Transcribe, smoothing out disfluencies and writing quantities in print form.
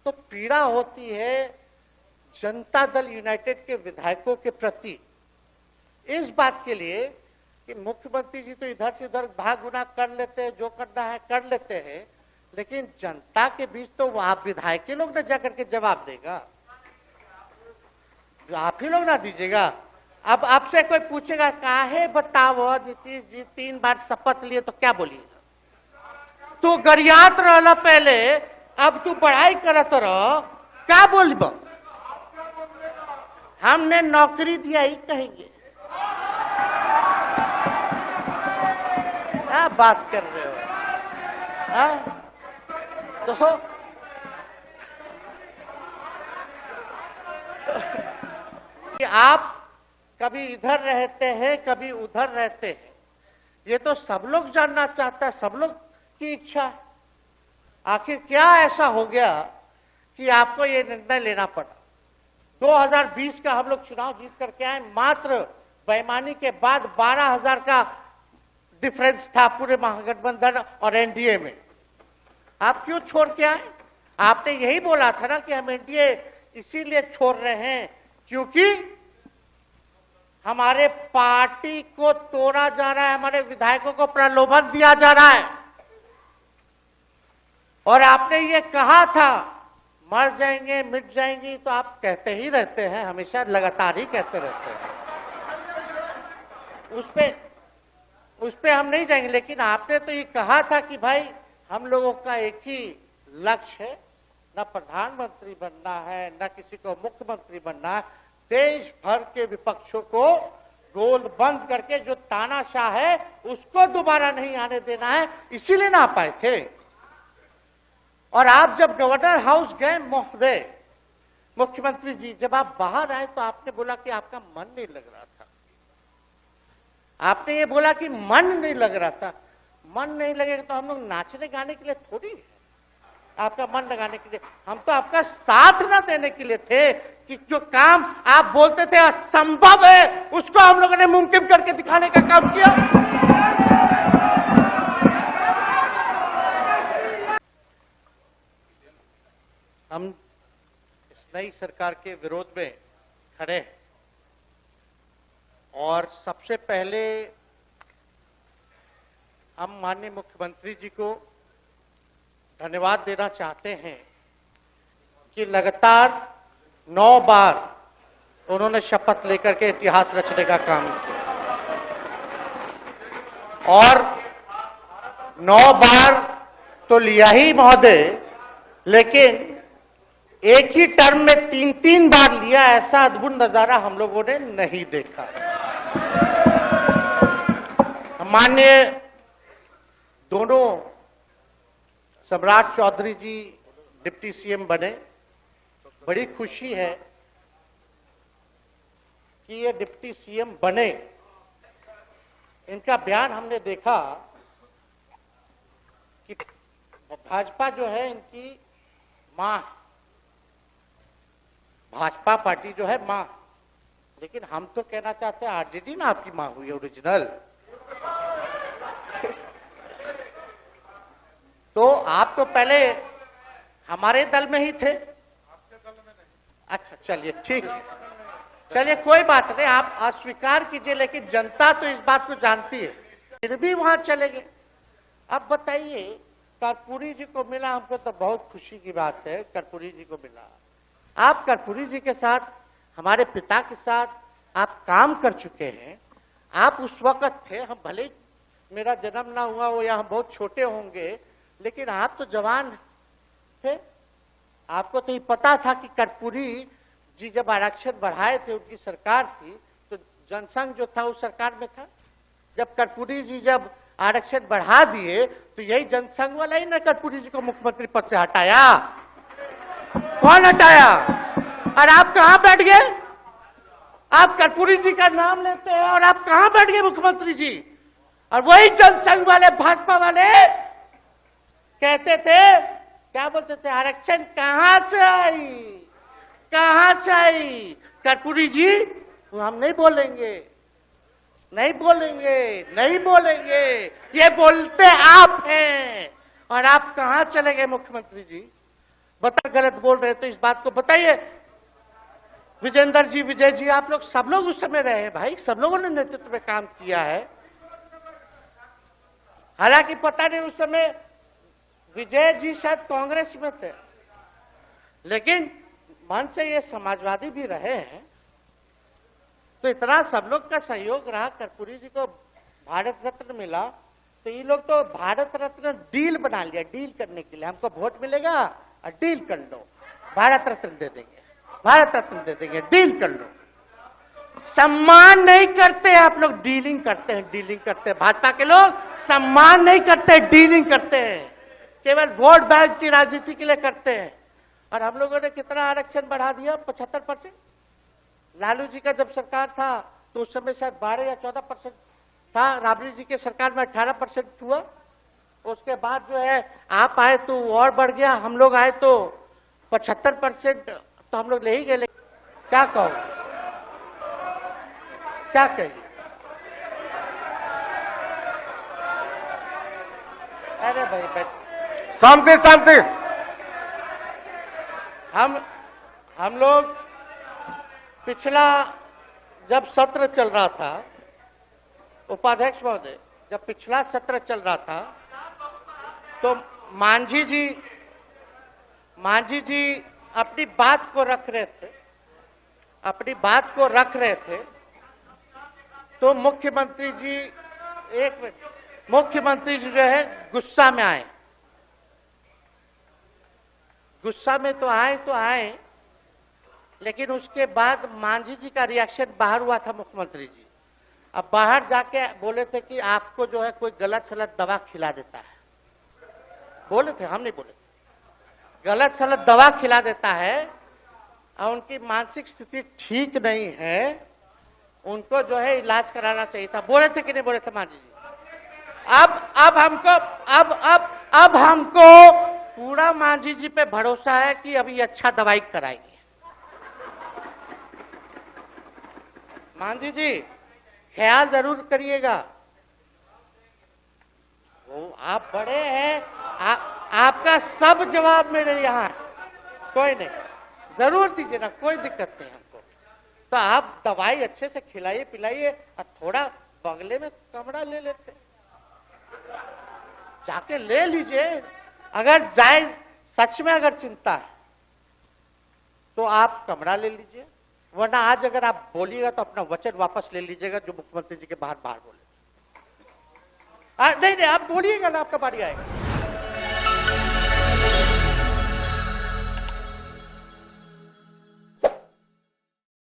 तो पीड़ा होती है जनता दल यूनाइटेड के विधायकों के प्रति, इस बात के लिए कि मुख्यमंत्री जी तो इधर से उधर भाग गुना कर लेते हैं, जो करना है कर लेते हैं, लेकिन जनता के बीच तो आप विधायक के लोग न जाकर के जवाब देगा, आप ही लोग ना दीजिएगा। अब आपसे कोई पूछेगा काहे बताओ नीतीश जी 3 बार शपथ लिए, तो क्या बोलिएगा? तू गरियात रहला पहले, अब तू पढ़ाई करत रह, क्या बोलब? हमने नौकरी दिया ही कहेंगे। क्या बात कर रहे हो? तो आप कभी इधर रहते हैं, कभी उधर रहते हैं, ये तो सब लोग जानना चाहता है, सब लोग की इच्छा है। आखिर क्या ऐसा हो गया कि आपको ये निर्णय लेना पड़ा? 2020 का हम लोग चुनाव जीत करके आए, मात्र बेईमानी के बाद 12,000 का डिफरेंस था पूरे महागठबंधन और एनडीए में। आप क्यों छोड़ के आए? आपने यही बोला था ना कि हम एनडीए इसीलिए छोड़ रहे हैं क्योंकि हमारे पार्टी को तोड़ा जा रहा है, हमारे विधायकों को प्रलोभन दिया जा रहा है। और आपने ये कहा था मर जाएंगे मिट जाएंगी, तो आप कहते ही रहते हैं, हमेशा लगातार ही कहते रहते हैं। उस पे हम नहीं जाएंगे, लेकिन आपने तो ये कहा था कि भाई हम लोगों का एक ही लक्ष्य है, न प्रधानमंत्री बनना है, न किसी को मुख्यमंत्री बनना है, देश भर के विपक्षों को गोल बंद करके जो तानाशाह है उसको दोबारा नहीं आने देना है, इसीलिए ना आ पाए थे। और आप जब गवर्नर हाउस गए महोदय, मुख्यमंत्री जी जब आप बाहर आए तो आपने बोला कि आपका मन नहीं लग रहा था। आपने ये बोला कि मन नहीं लग रहा था। मन नहीं लगेगा तो हम लोग नाचने गाने के लिए थोड़ी है, आपका मन लगाने के लिए। हम तो आपका साथ ना देने के लिए थे कि जो काम आप बोलते थे असंभव है, उसको हम लोगों ने मुमकिन करके दिखाने का काम किया। हम इस नई सरकार के विरोध में खड़े हैं और सबसे पहले हम माननीय मुख्यमंत्री जी को धन्यवाद देना चाहते हैं कि लगातार 9 बार उन्होंने शपथ लेकर के इतिहास रचने का काम किया और 9 बार तो लिया ही महोदय, लेकिन एक ही टर्म में 3-3 बार लिया, ऐसा अद्भुत नजारा हम लोगों ने नहीं देखा। माननीय दोनों सम्राट चौधरी जी डिप्टी सीएम बने, बड़ी खुशी है कि ये डिप्टी सीएम बने। इनका बयान हमने देखा कि भाजपा जो है इनकी मां, भाजपा पार्टी जो है मां, लेकिन हम तो कहना चाहते हैं आरजेडी ना आपकी मां हुई ओरिजिनल। तो आप तो पहले हमारे दल में ही थे। आपके दल में नहीं? अच्छा चलिए ठीक है, चलिए कोई बात नहीं, आप अस्वीकार कीजिए, लेकिन जनता तो इस बात को जानती है, फिर भी वहां चले गए। अब बताइए, कर्पूरी जी को मिला, हमको तो बहुत खुशी की बात है, कर्पूरी जी को मिला। आप कर्पूरी जी के साथ, हमारे पिता के साथ आप काम कर चुके हैं। आप उस वक्त थे, हम भले मेरा जन्म ना हुआ हो या हम बहुत छोटे होंगे, लेकिन आप तो जवान थे। आपको तो ये पता था कि कर्पूरी जी जब आरक्षण बढ़ाए थे, उनकी सरकार थी, तो जनसंघ जो था उस सरकार में था। जब कर्पूरी जी जब आरक्षण बढ़ा दिए तो यही जनसंघ वाला ही ना कर्पूरी जी को मुख्यमंत्री पद से हटाया। कौन हटाया? और आप कहां बैठ गए? आप कर्पूरी जी का नाम लेते हैं और आप कहां बैठ गए मुख्यमंत्री जी? और वही जनसंघ वाले, भाजपा वाले कहते थे, क्या बोलते थे, आरक्षण कहां से आई, कहां से आई? कर्पूरी जी तो हम नहीं बोलेंगे, नहीं बोलेंगे, नहीं बोलेंगे, ये बोलते आप हैं। और आप कहां चले गए मुख्यमंत्री जी? बता गलत बोल रहे तो इस बात को बताइए। विजेंद्र जी, विजय जी, आप लोग सब लोग उस समय रहे हैं भाई, सब लोगों ने नेतृत्व में काम किया है। हालांकि पता नहीं उस समय विजय जी शायद कांग्रेस में थे, लेकिन मन से ये समाजवादी भी रहे हैं। तो इतना सब लोग का सहयोग रहा, कर्पूरी जी को भारत रत्न मिला, तो ये लोग तो भारत रत्न डील बना लिया, डील करने के लिए। हमको वोट मिलेगा और डील कर लो, भारत रत्न दे देंगे, भारत रत्न दे देंगे, डील कर लो। सम्मान नहीं करते आप लोग, डीलिंग करते हैं, डीलिंग करते हैं। भाजपा के लोग सम्मान नहीं करते, डीलिंग करते हैं, केवल वोट बैंक की राजनीति के लिए करते हैं। और हम लोगों ने कितना आरक्षण बढ़ा दिया, 75%। लालू जी का जब सरकार था तो उस समय शायद 12 या 14% था, राबड़ी जी के सरकार में 18% हुआ। उसके बाद जो है आप आए तो और बढ़ गया, हम लोग आए तो 75%, तो हम लोग ले ही गए। क्या कहो, क्या कहिए? अरे भाई शांति शांति। हम लोग पिछला जब सत्र चल रहा था, उपाध्यक्ष महोदय, जब पिछला सत्र चल रहा था तो मांझी जी अपनी बात को रख रहे थे, अपनी बात को रख रहे थे। तो मुख्यमंत्री जी, एक मिनट, मुख्यमंत्री जी जो है गुस्सा में आए, गुस्सा में तो आए, लेकिन उसके बाद मांझी जी का रिएक्शन बाहर हुआ था मुख्यमंत्री जी। अब बाहर जाके बोले थे कि आपको जो है कोई गलत सलत दवा खिला देता है, बोले थे, हम नहीं बोले थे, गलत सलत दवा खिला देता है और उनकी मानसिक स्थिति ठीक नहीं है, उनको जो है इलाज कराना चाहिए था। बोले थे कि नहीं बोले थे मांझी जी? अब हमको पूरा मांझी जी पे भरोसा है कि अभी अच्छा दवाई कराएंगे। मांझी जी ख्याल जरूर करिएगा, वो आप बड़े हैं, आपका सब जवाब मेरे यहाँ, कोई नहीं, जरूर दीजिए ना, कोई दिक्कत नहीं हमको। तो आप दवाई अच्छे से खिलाइए पिलाइए और थोड़ा बगले में कमरा ले लेते, जाके ले लीजिए। अगर जायज सच में अगर चिंता है तो आप कमरा ले लीजिए, वरना आज अगर आप बोलिएगा तो अपना वचन वापस ले लीजिएगा जो मुख्यमंत्री जी के बाहर बोले। नहीं, आप बोलिएगा ना, आपका बारी आएगा।